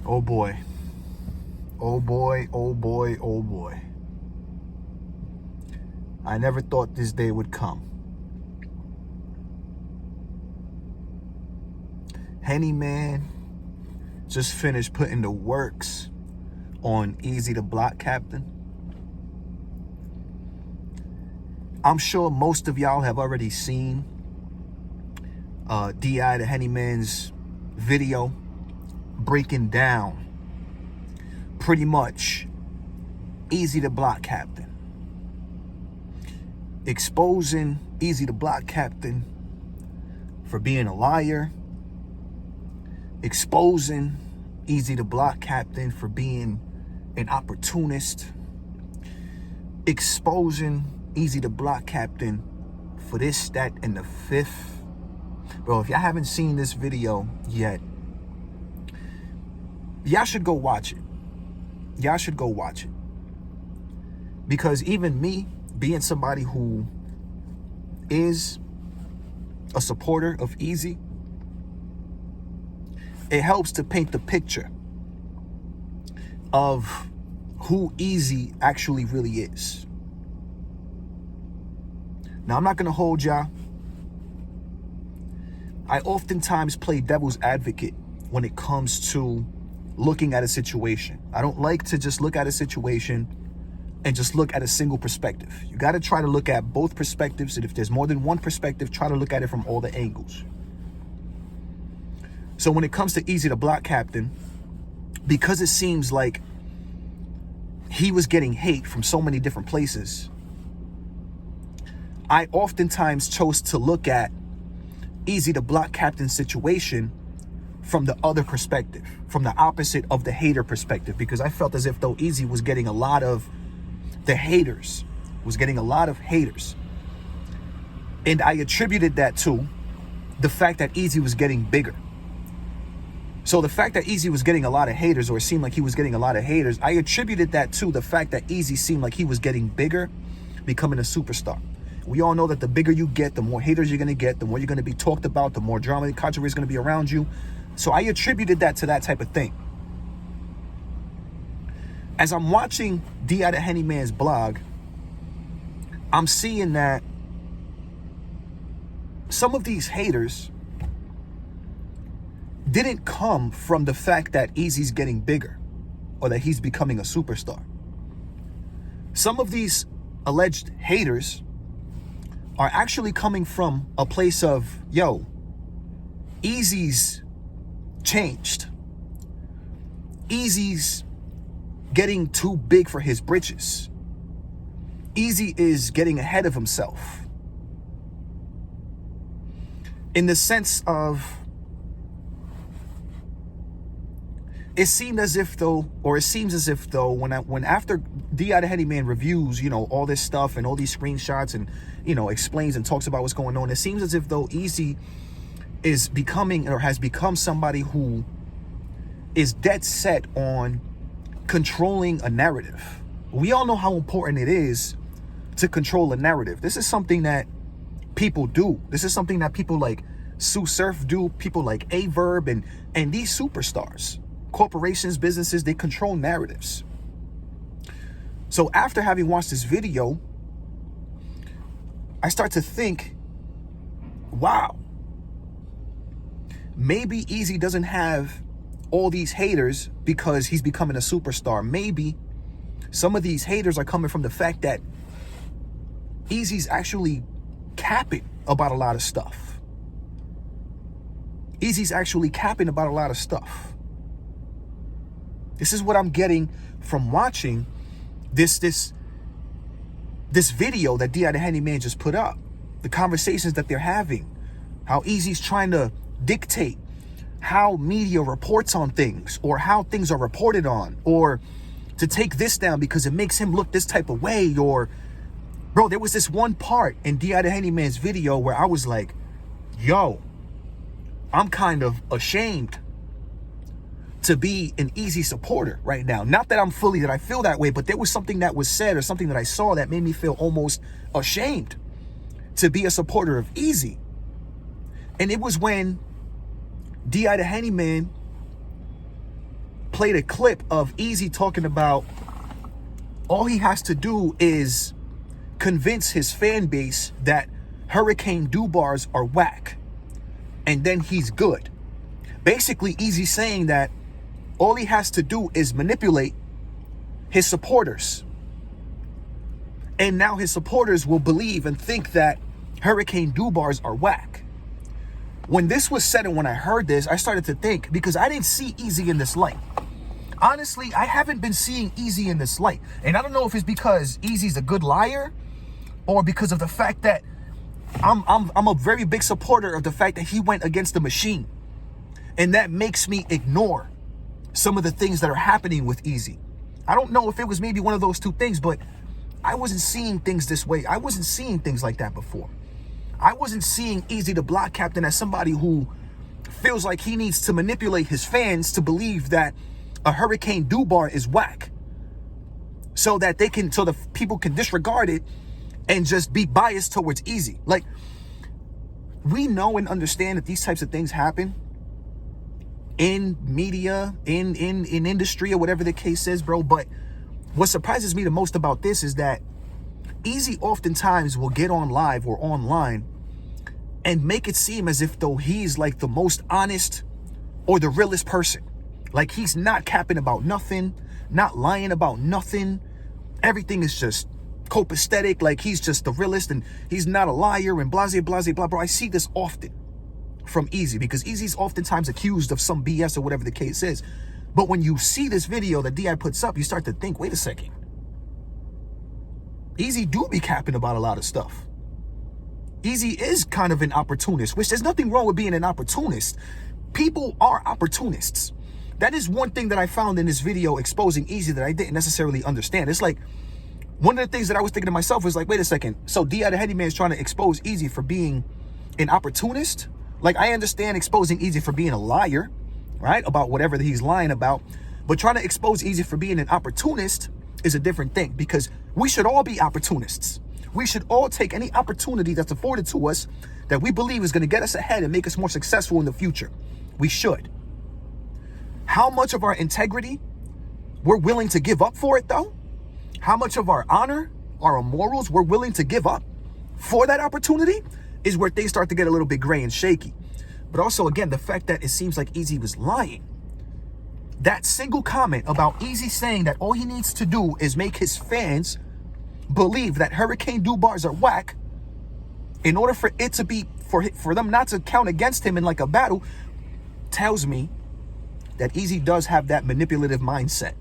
Oh boy. Oh boy, oh boy, oh boy. I never thought this day would come. Henny man just finished putting the works on Eazy the Block Captain. I'm sure most of y'all have already seen D.I. the Henny man's video breaking down pretty much Eazy the Block Captain, exposing Eazy the Block Captain for being a liar, exposing Eazy the Block Captain for being an opportunist, exposing Eazy the Block Captain for this, that, and the fifth. Bro, if y'all haven't seen this video yet, y'all should go watch it. Y'all should go watch it. Because even me, being somebody who is a supporter of Eazy, it helps to paint the picture of who Eazy actually really is. Now, I'm not going to hold y'all. I oftentimes play devil's advocate when it comes to looking at a situation. I don't like to just look at a situation and just look at a single perspective. You got to try to look at both perspectives, and if there's more than one perspective, try to look at it from all the angles. So when it comes to Eazy the Block Captain, because it seems like he was getting hate from so many different places, I oftentimes chose to look at Eazy the Block Captain situation from the other perspective, from the opposite of the hater perspective, because I felt as if though Eazy was getting a lot of the haters, and I attributed that to the fact that Eazy was getting bigger. So the fact that Eazy was getting a lot of haters, or it seemed like he was getting a lot of haters, I attributed that to the fact that Eazy seemed like he was getting bigger, becoming a superstar. We all know that the bigger you get, the more haters you're going to get, the more you're going to be talked about, the more drama and controversy is going to be around you. So I attributed that to that type of thing. As I'm watching D.I. the Henny man's blog, I'm seeing that some of these haters didn't come from the fact that Eazy's getting bigger or that he's becoming a superstar. Some of these alleged haters are actually coming from a place of, yo, Eazy's changed. Eazy's getting too big for his britches. Eazy is getting ahead of himself. In the sense of, it seems as if though when after D.I. the Henny man reviews, all this stuff and all these screenshots and, explains and talks about what's going on, it seems as if though Eazy is becoming or has become somebody who is dead set on controlling a narrative. We all know how important it is to control a narrative. This is something that people do. This is something that people like Sue Surf do, people like Averb and these superstars. Corporations, businesses, they control narratives. So after having watched this video, I start to think, wow, maybe Eazy doesn't have all these haters because he's becoming a superstar. Maybe some of these haters are coming from the fact that Eazy's actually capping about a lot of stuff. Eazy's actually capping about a lot of stuff. This is what I'm getting from watching this video that D.I. the Henny man just put up. The conversations that they're having. How Eazy's trying to dictate how media reports on things, or how things are reported on, or to take this down because it makes him look this type of way. Or, bro, there was this one part in D.I. the Henny man's video where I was like, yo, I'm kind of ashamed to be an Eazy supporter right now. Not that I'm fully, that I feel that way, but there was something that was said or something that I saw that made me feel almost ashamed to be a supporter of Eazy. And it was when D.I. the Henny man played a clip of Eazy talking about all he has to do is convince his fan base that Hurricane Do bars are whack, and then he's good. Basically, Eazy saying that all he has to do is manipulate his supporters, and now his supporters will believe and think that Hurricane Do bars are whack. When this was said and when I heard this, I started to think, because I didn't see Eazy in this light. Honestly, I haven't been seeing Eazy in this light. And I don't know if it's because Eazy's a good liar or because of the fact that I'm a very big supporter of the fact that he went against the machine. And that makes me ignore some of the things that are happening with Eazy. I don't know if it was maybe one of those two things, but I wasn't seeing things this way. I wasn't seeing things like that before. I wasn't seeing Eazy the Block Captain as somebody who feels like he needs to manipulate his fans to believe that a Hurricane Do bar is whack, so that so the people can disregard it and just be biased towards Eazy. Like, we know and understand that these types of things happen in media, in industry, or whatever the case is, bro. But what surprises me the most about this is that Eazy oftentimes will get on live or online and make it seem as if though he's like the most honest or the realest person. Like, he's not capping about nothing, not lying about nothing. Everything is just copacetic, like he's just the realest and he's not a liar and blase, blase, blah, bro. I see this often from Eazy because Eazy's oftentimes accused of some BS or whatever the case is. But when you see this video that DI puts up, you start to think, wait a second. Eazy do be capping about a lot of stuff. Eazy is kind of an opportunist, which there's nothing wrong with being an opportunist. People are opportunists. That is one thing that I found in this video exposing Eazy that I didn't necessarily understand. It's like, one of the things that I was thinking to myself was like, wait a second. So D.I. the Henny Man is trying to expose Eazy for being an opportunist? Like, I understand exposing Eazy for being a liar, right? About whatever that he's lying about. But trying to expose Eazy for being an opportunist is a different thing, because we should all be opportunists. We should all take any opportunity that's afforded to us that we believe is going to get us ahead and make us more successful in the future. We should. How much of our integrity we're willing to give up for it, though? How much of our honor, our morals we're willing to give up for that opportunity is where things start to get a little bit gray and shaky. But also, again, the fact that it seems like Eazy was lying. That single comment about Eazy saying that all he needs to do is make his fans believe that Hurricane Do bars are whack in order for it to be, for them not to count against him in like a battle, tells me that Eazy does have that manipulative mindset.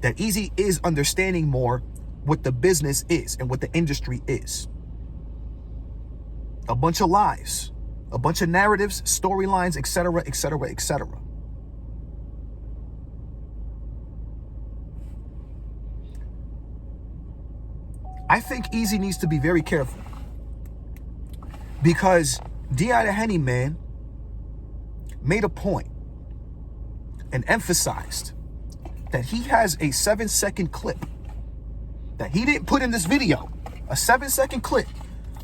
That Eazy is understanding more what the business is and what the industry is. A bunch of lies, a bunch of narratives, storylines, etc., etc., etc. I think Eazy needs to be very careful, because D.I. the Henny Man made a point and emphasized that he has a 7-second clip that he didn't put in this video, a 7-second clip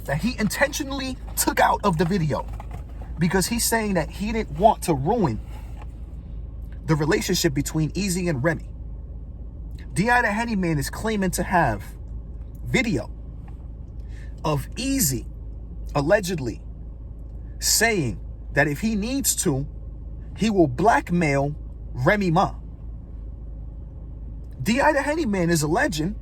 that he intentionally took out of the video because he's saying that he didn't want to ruin the relationship between Eazy and Remy. D.I. the Henny Man is claiming to have video of Eazy allegedly saying that if he needs to, he will blackmail Remy Ma. D.I. the Henny Man is alleging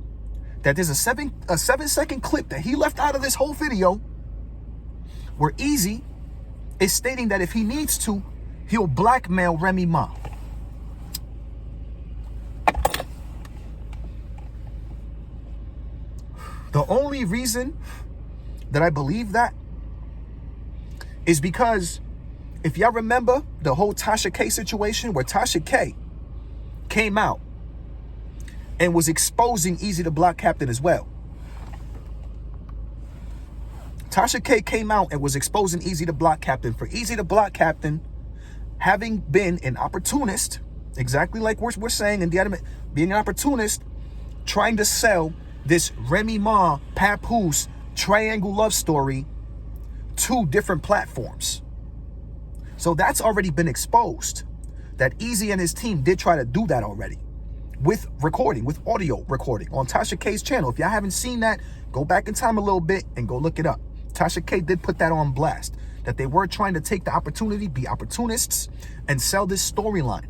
that there's a 7-second clip that he left out of this whole video where Eazy is stating that if he needs to, he'll blackmail Remy Ma. The only reason that I believe that is because if y'all remember the whole Tasha K situation where Tasha K came out and was exposing Eazy the Block Captain as well. Tasha K came out and was exposing Eazy the Block Captain for Eazy the Block Captain having been an opportunist, exactly like we're saying in the other, being an opportunist, trying to sell this Remy Ma Papoose triangle love story to different platforms. So that's already been exposed. that Eazy and his team did try to do that already with recording, with audio recording on Tasha K's channel. If y'all haven't seen that, go back in time a little bit and go look it up. Tasha K did put that on blast, that they were trying to take the opportunity, be opportunists, and sell this storyline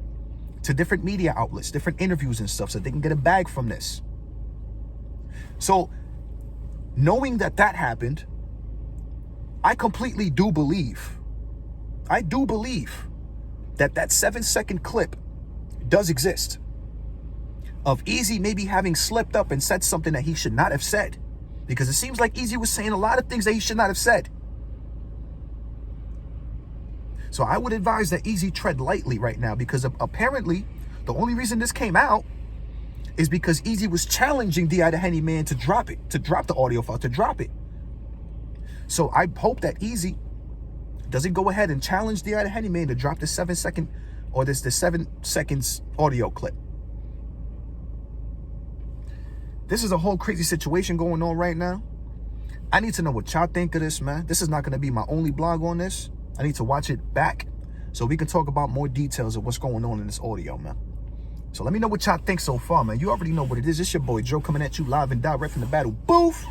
to different media outlets, different interviews and stuff, so they can get a bag from this. So knowing that that happened, I completely do believe, that that 7-second clip does exist of Eazy maybe having slipped up and said something that he should not have said, because it seems like Eazy was saying a lot of things that he should not have said. So I would advise that Eazy tread lightly right now, because apparently the only reason this came out is because Eazy was challenging D.I. the Henny Man to drop it, to drop the audio file, to drop it. So I hope that Eazy doesn't go ahead and challenge D.I. the Henny Man to drop the 7-second or the 7 seconds audio clip. This is a whole crazy situation going on right now. I need to know what y'all think of this, man. This is not going to be my only blog on this. I need to watch it back so we can talk about more details of what's going on in this audio, man. So let me know what y'all think so far, man. You already know what it is. It's your boy Joe coming at you live and direct from the battle booth.